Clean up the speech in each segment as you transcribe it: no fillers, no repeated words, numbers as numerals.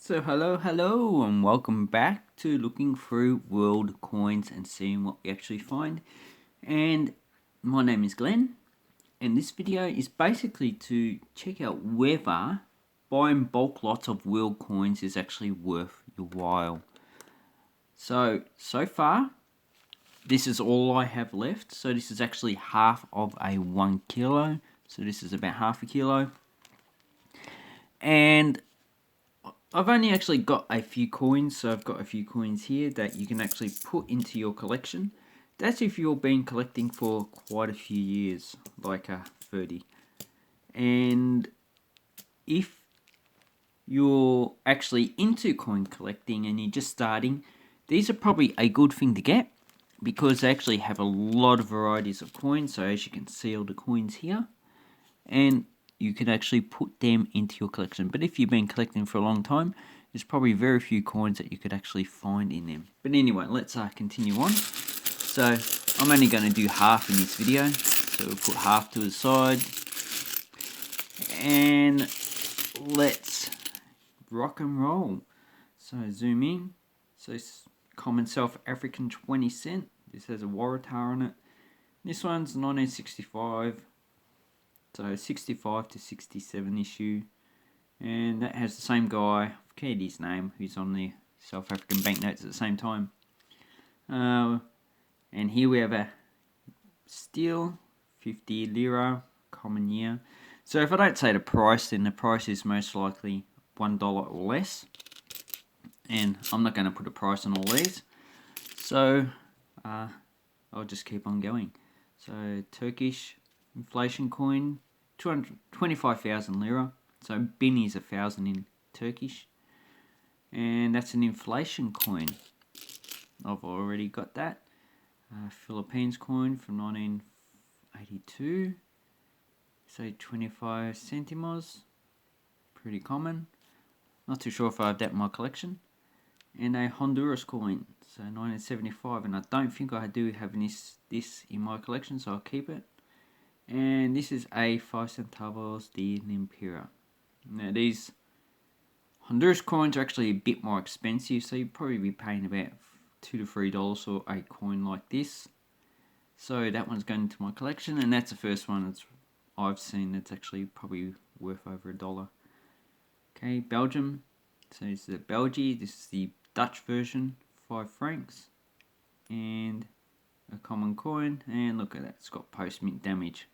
So hello and welcome back to looking through world coins and seeing what we actually find. And my name is Glenn, and this video is basically to check out whether buying bulk lots of world coins is actually worth your while. So far this is all I have left. So this is actually half of a 1 kilo. So this is about half a kilo. And I've only actually got a few coins, so I've got a few coins here that you can actually put into your collection. That's if you've been collecting for quite a few years, like 30. And if you're actually into coin collecting and you're just starting, these are probably a good thing to get because they actually have a lot of varieties of coins. So as you can see all the coins here, and you can actually put them into your collection. But if you've been collecting for a long time, there's probably very few coins that you could actually find in them. But anyway, let's continue on. So I'm only going to do half in this video. So we'll put half to the side. And let's rock and roll. So zoom in. So common South African 20 cent. This has a Waratah on it. This one's 1965. So 65 to 67 issue, and that has the same guy, I forget his name, who's on the South African banknotes at the same time. And here we have a steel 50 Lira, common year. So if I don't say the price, then the price is most likely $1 or less. And I'm not going to put a price on all these. So I'll just keep on going. So Turkish inflation coin, 25,000 lira. So bin is 1,000 in Turkish. And that's an inflation coin. I've already got that. Philippines coin from 1982. So 25 centimos. Pretty common. Not too sure if I have that in my collection. And a Honduras coin. So 1975. And I don't think I do have this in my collection, so I'll keep it. And this is a 5 centavos de Limpira. Now these Honduras coins are actually a bit more expensive, so you'd probably be paying about $2 to $3 for a coin like this. So that one's going into my collection, and that's the first one I've seen that's actually probably worth over $1. Okay, Belgium. So this is the Belgium. This is the Dutch version, 5 francs. And a common coin, and look at that, it's got post-mint damage.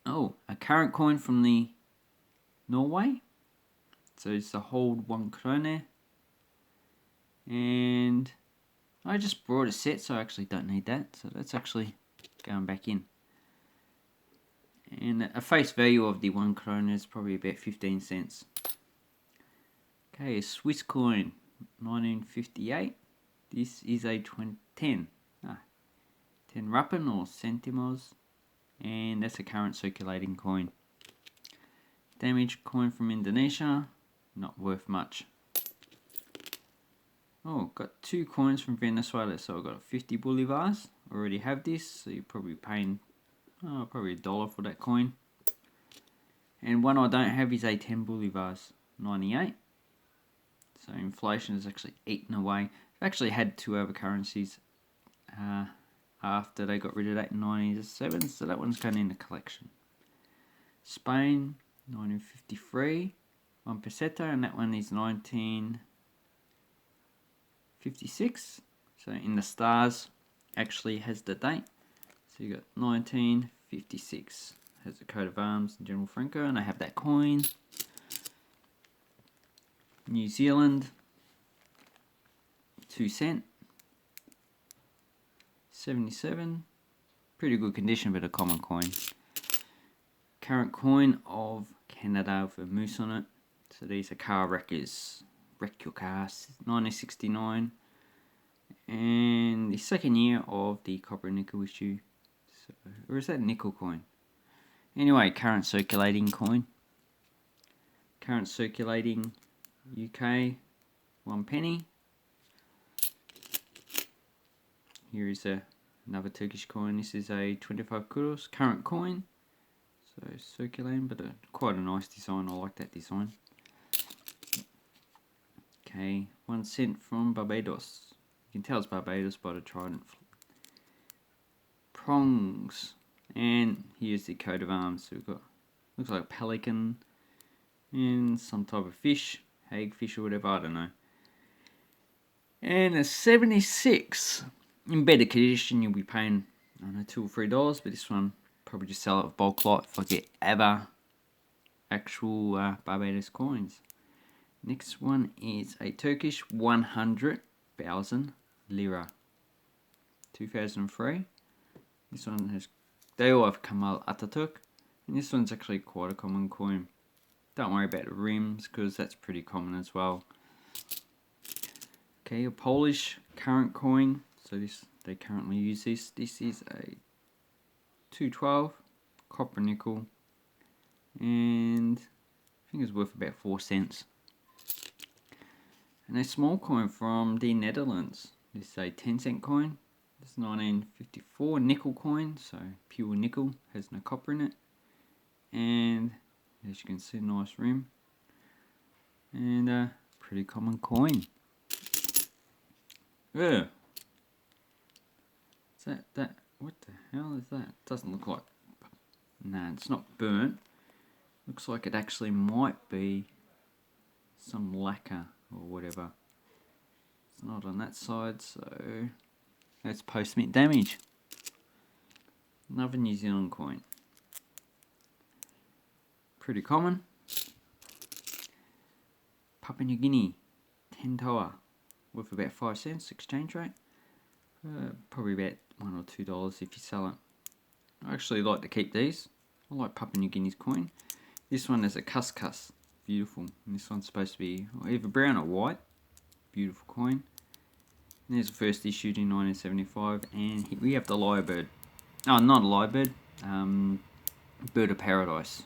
Oh, a current coin from the Norway. So it's the hold 1 krone. And I just brought a set, so I actually don't need that. So that's actually going back in. And a face value of the 1 krone is probably about 15 cents. Okay, a Swiss coin, 1958. This is a 10 rappen or centimos. And that's a current circulating coin. Damaged coin from Indonesia, not worth much. Oh, got 2 coins from Venezuela, so I've got 50 bolivars. Already have this, so you're probably paying probably $1 for that coin. And one I don't have is a 10 bolivars, 98. So inflation has actually eaten away. I've actually had 2 other currencies after they got rid of that in 97, so that one's going in the collection. Spain, 1953, 1 peseta, and that one is 1956. So in the stars, actually has the date. So you got 1956. Has the coat of arms and General Franco, and I have that coin. New Zealand, 2 cent. 77, pretty good condition, but a common coin. Current coin of Canada with a moose on it. So these are car wreckers. Wreck your cars. 1969. And the second year of the copper and nickel issue. So, or is that nickel coin? Anyway, current circulating coin. Current circulating UK 1 penny. Here is another Turkish coin. This is a 25 kuros, current coin. So circulating, but quite a nice design. I like that design. Okay, 1 cent from Barbados. You can tell it's Barbados by the trident. Prongs. And here's the coat of arms. So we've got, looks like a pelican and some type of fish, hagfish or whatever, I don't know. And a 76. In better condition, you'll be paying, I don't know, $2 or $3, but this one, probably just sell it with bulk lot if I get ever actual Barbados coins. Next one is a Turkish 100,000 Lira. 2003. This one has, they all have Kemal Atatürk, and this one's actually quite a common coin. Don't worry about the rims because that's pretty common as well. Okay, a Polish current coin. So this, they currently use this. This is a 212 copper nickel, and I think it's worth about 4 cents. And a small coin from the Netherlands. This is a 10-cent coin. This is 1954 nickel coin, so pure nickel, has no copper in it. And as you can see, nice rim. And a pretty common coin. Yeah. Is that? What the hell is that? Doesn't look like. Nah, it's not burnt. Looks like it actually might be some lacquer or whatever. It's not on that side, so that's post-mint damage. Another New Zealand coin. Pretty common. Papua New Guinea 10 toa, worth about 5 cents exchange rate. Probably about $1 or $2 if you sell it. I actually like to keep these. I like Papua New Guinea's coin. This one is a cuscus. Beautiful. And this one's supposed to be either brown or white. Beautiful coin. And there's the first issued in 1975. And here we have the lyrebird. Oh, not a lyrebird. Bird of paradise.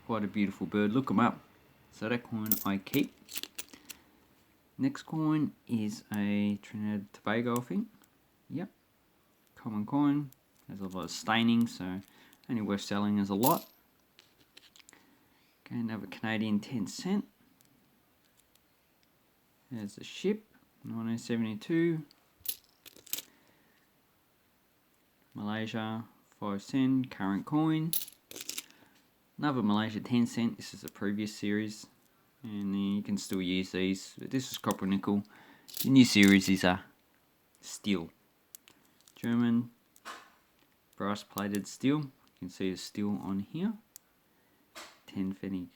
Quite a beautiful bird. Look them up. So that coin I keep. Next coin is a Trinidad Tobago, I think. Yep. Common coin. Has a lot of staining, so only worth selling as a lot. Okay, another Canadian 10 cent. There's a ship, 1972. Malaysia 5 cent, current coin. Another Malaysia 10 cent. This is a previous series, and you can still use these. But this is copper nickel. The new series is steel. German brass plated steel. You can see the steel on here. 10 pfennig.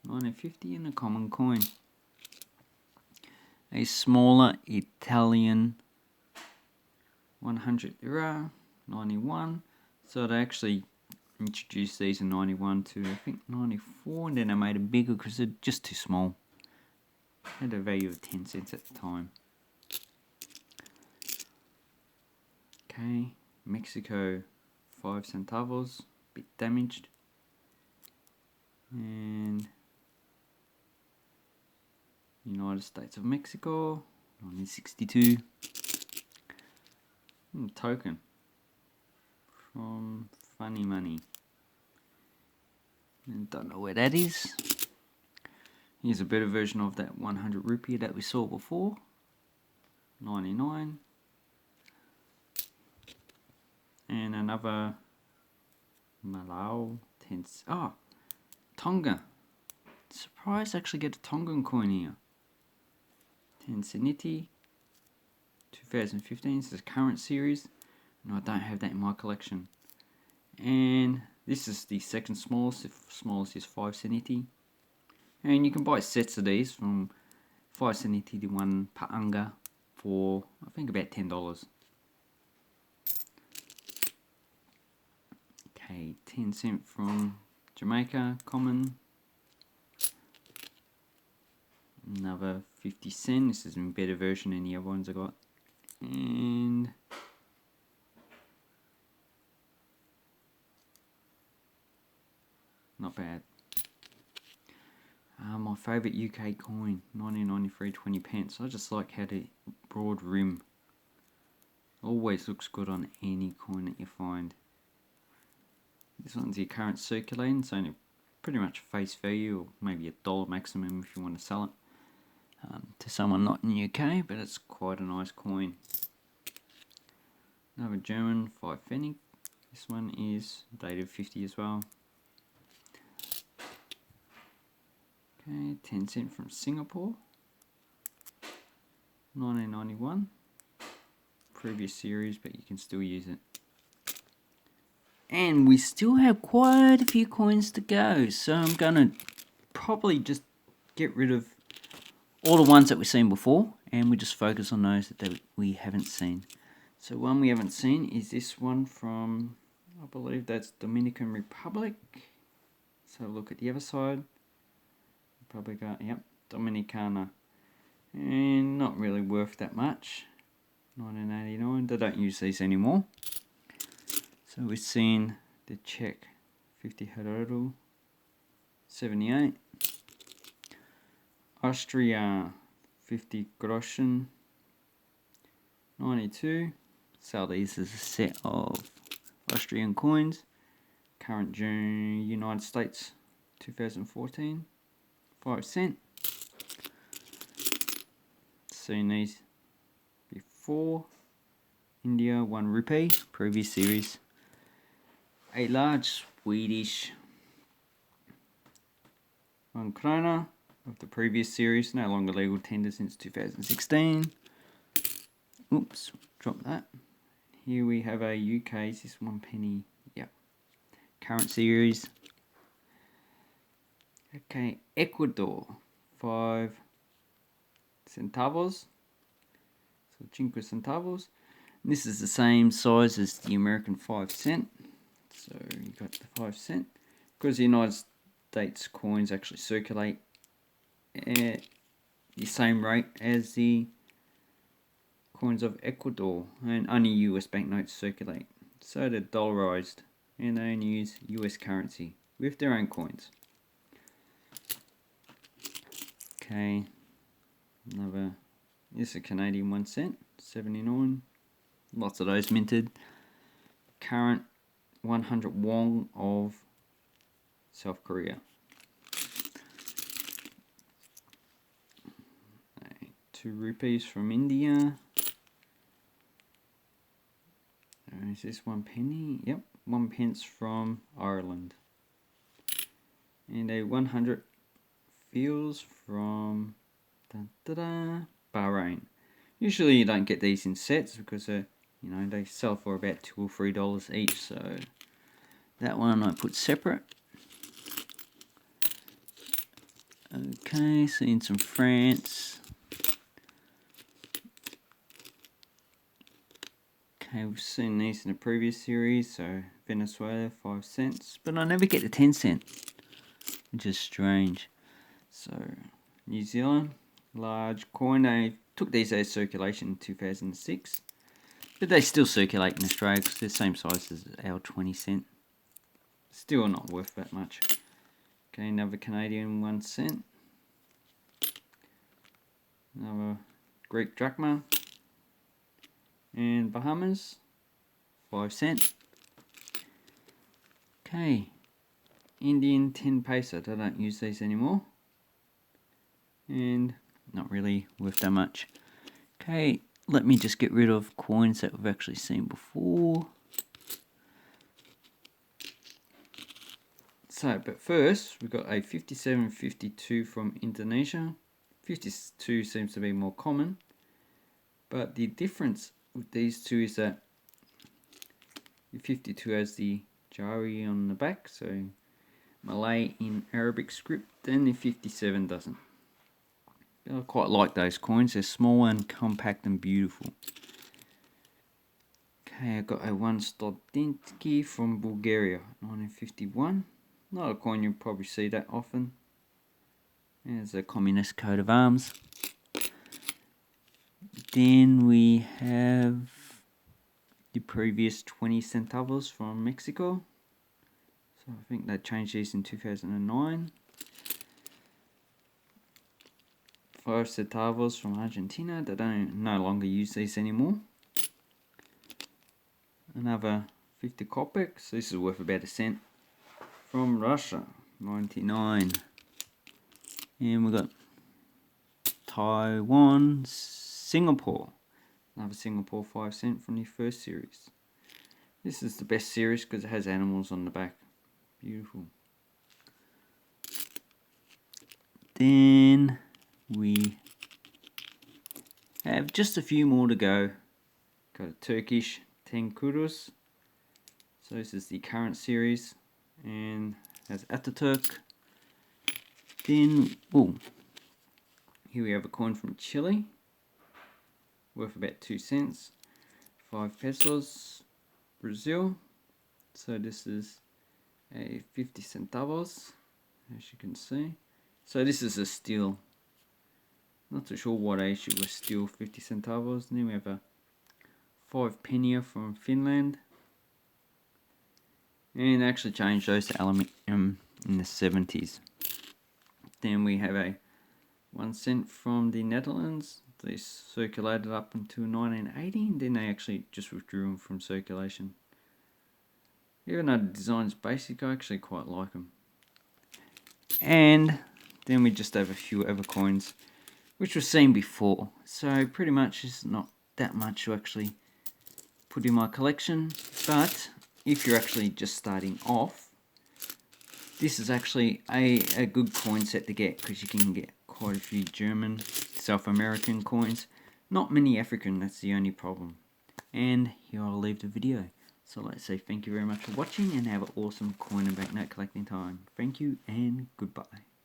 1950 and a common coin. A smaller Italian 100 lira, 91. So they actually introduced these in 91 to I think 94, and then they made them bigger because they're just too small. Had a value of 10 cents at the time. Okay, Mexico 5 centavos, bit damaged. And United States of Mexico, 1962. Token from Funny Money. And don't know where that is. Here's a better version of that 100 rupee that we saw before. 99. And another Malau 10. Oh, Tonga. Surprised to actually get a Tongan coin here. 10 Seniti. 2015. This is a current series. And I don't have that in my collection. And this is the second smallest. The smallest is 5 Seniti. And you can buy sets of these from 5 Seniti to 1 Paanga for I think about $10. Okay, 10 cent from Jamaica, common. Another 50 cent. This is a better version than the other ones I got. And not bad. My favourite UK coin, 1993 20 pence. I just like how the broad rim always looks good on any coin that you find. This one's your current circulating. It's only pretty much face value, or maybe $1 maximum if you want to sell it. to someone not in the UK, but it's quite a nice coin. Another German 5 Pfennig. This one is dated 50 as well. Okay, 10 cent from Singapore, 1991. Previous series, but you can still use it. And we still have quite a few coins to go, so I'm gonna probably just get rid of all the ones that we've seen before, and we just focus on those that we haven't seen. So one we haven't seen is this one from, I believe that's Dominican Republic. Let's have a look at the other side. Republica, yep, Dominicana. And not really worth that much. 1989, they don't use these anymore. So we've seen the Czech 50 Herero, 78. Austria 50 Groschen, 92. So these is a set of Austrian coins. Current United States 2014, 5 cent. Seen these before. India 1 rupee, previous series. A large Swedish 1 krona of the previous series, no longer legal tender since 2016. Oops, dropped that. Here we have a UK, is this 1 penny? Yep. Current series. Okay, Ecuador, 5 centavos. So 5 centavos. And this is the same size as the American 5 cent. So you got the 5 cent. Because the United States coins actually circulate at the same rate as the coins of Ecuador, and only US banknotes circulate. So they're dollarized and they only use US currency with their own coins. Okay, another, this is a Canadian 1 cent, 79. Lots of those minted. Current 100 won of South Korea. 2 rupees from India. Is this 1 penny? Yep, 1 pence from Ireland. And a 100 feels from Bahrain. Usually you don't get these in sets because they sell for about $2 or $3 each. So that one I put separate. Okay, seeing some France. Okay, we've seen these in the previous series, so Venezuela, 5 cents. But I never get the 10 cent, which is strange. So, New Zealand, large coin. They took these out of circulation in 2006. But they still circulate in Australia because they're the same size as our 20 cent. Still not worth that much. Okay, another Canadian 1 cent. Another Greek drachma. And Bahamas, 5 cent. Okay, Indian 10 peso. They don't use these anymore. And not really worth that much. Okay, let me just get rid of coins that we've actually seen before. So, but first, we've got a 5752 from Indonesia. 52 seems to be more common. But the difference with these two is that the 52 has the jari on the back, so Malay in Arabic script, and the 57 doesn't. I quite like those coins. They're small and compact and beautiful. Okay, I got a 1 Stodinski from Bulgaria, 1951. Not a coin you'll probably see that often. There's a communist coat of arms. Then we have the previous 20 centavos from Mexico. So I think they changed these in 2009. 5 centavos from Argentina. They don't no longer use these anymore. Another 50 kopecks. So this is worth about a cent. From Russia, 99. And we've got Taiwan, Singapore. Another Singapore 5 cent from the first series. This is the best series because it has animals on the back. Beautiful. Then we have just a few more to go. Got a Turkish 10 kuruş. So this is the current series and has Ataturk. Then, here we have a coin from Chile, worth about 2 cents. 5 pesos, Brazil. So this is a 50 centavos, as you can see. So this is a steel. Not too sure what age it was steel, 50 centavos. And then we have a 5 penny from Finland. And they actually changed those to aluminium in the 70s. Then we have a 1 cent from the Netherlands. They circulated up until 1980, and then they actually just withdrew them from circulation. Even though the design's basic, I actually quite like them. And then we just have a few other coins, which we've seen before. So pretty much it's not that much to actually put in my collection. But if you're actually just starting off, this is actually a good coin set to get, because you can get quite a few German, South American coins. Not many African, that's the only problem. And here I'll leave the video. So let's say thank you very much for watching and have an awesome coin and banknote collecting time. Thank you and goodbye.